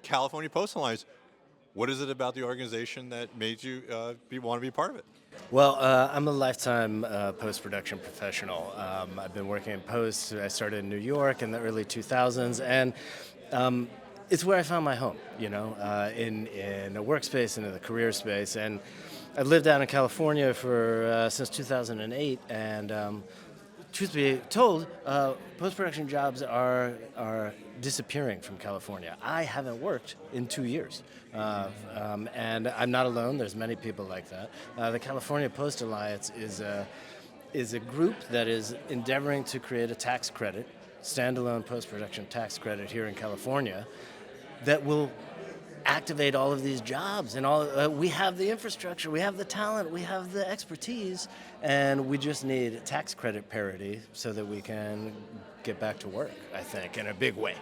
California Postal Alliance. What is it about the organization that made you want to be part of it? Well, I'm a lifetime post-production professional. I've been working in post. I started in New York in the early 2000s, and um, it's where I found my home. In a workspace and in the career space. And I've lived out in California for since 2008, and truth be told, post-production jobs are disappearing from California. I haven't worked in 2 years, and I'm not alone. There's many people like that. The California Post Alliance is a group that is endeavoring to create a tax credit, standalone post-production tax credit here in California, that will activate all of these jobs and all. We have the infrastructure, we have the talent, we have the expertise, and we just need tax credit parity so that we can get back to work, I think, in a big way.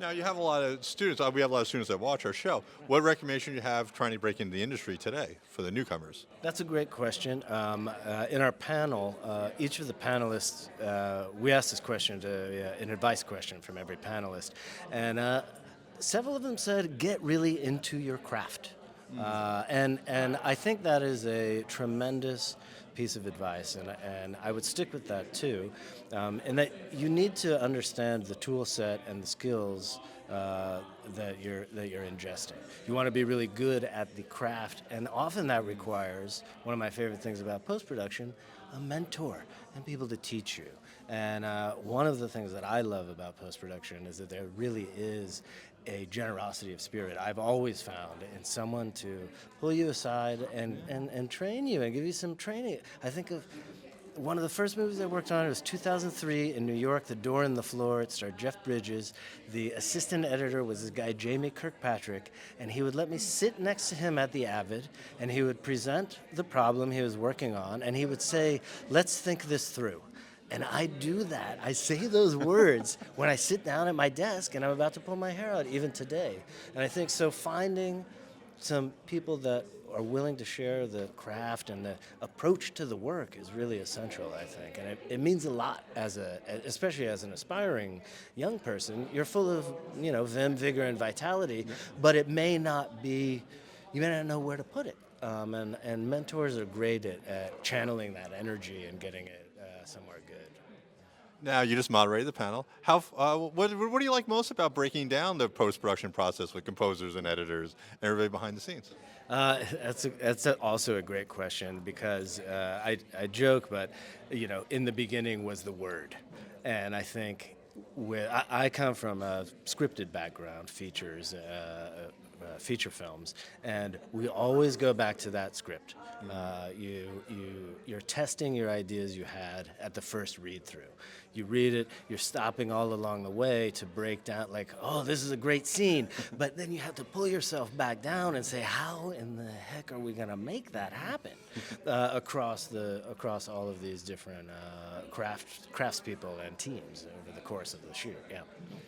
Now, you have a lot of students. We have a lot of students that watch our show. What recommendation do you have trying to break into the industry today for the newcomers? That's a great question. In our panel, each of the panelists, we asked this question an advice question from every panelist, and several of them said, get really into your craft. And I think that is a tremendous piece of advice, and I would stick with that too. And that you need to understand the tool set and the skills that you're ingesting. You want to be really good at the craft, and often that requires, one of my favorite things about post-production, a mentor and people to teach you. And one of the things that I love about post-production is that there really is a generosity of spirit. I've always found in someone to pull you aside and train you and give you some training. I think of one of the first movies I worked on. It was 2003 in New York, The Door in the Floor. It starred Jeff Bridges. The assistant editor was this guy, Jamie Kirkpatrick, and he would let me sit next to him at the Avid, and he would present the problem he was working on, and he would say, let's think this through. And I do that. I say those words when I sit down at my desk and I'm about to pull my hair out, even today. And I think so finding some people that are willing to share the craft and the approach to the work is really essential, I think. And it means a lot, especially as an aspiring young person. You're full of, vim, vigor, and vitality, but it may not be, you may not know where to put it. And mentors are great at channeling that energy and getting it somewhere good. Now, you just moderated the panel. What do you like most about breaking down the post-production process with composers and editors and everybody behind the scenes? That's also a great question because I joke, but in the beginning was the word, and I think I come from a scripted background, features. Feature films, and we always go back to that script. You're testing your ideas you had at the first read through. You read it, you're stopping all along the way to break down, like, oh, this is a great scene, but then you have to pull yourself back down and say, how in the heck are we going to make that happen across all of these different craftspeople and teams over the course of the shoot? Yeah.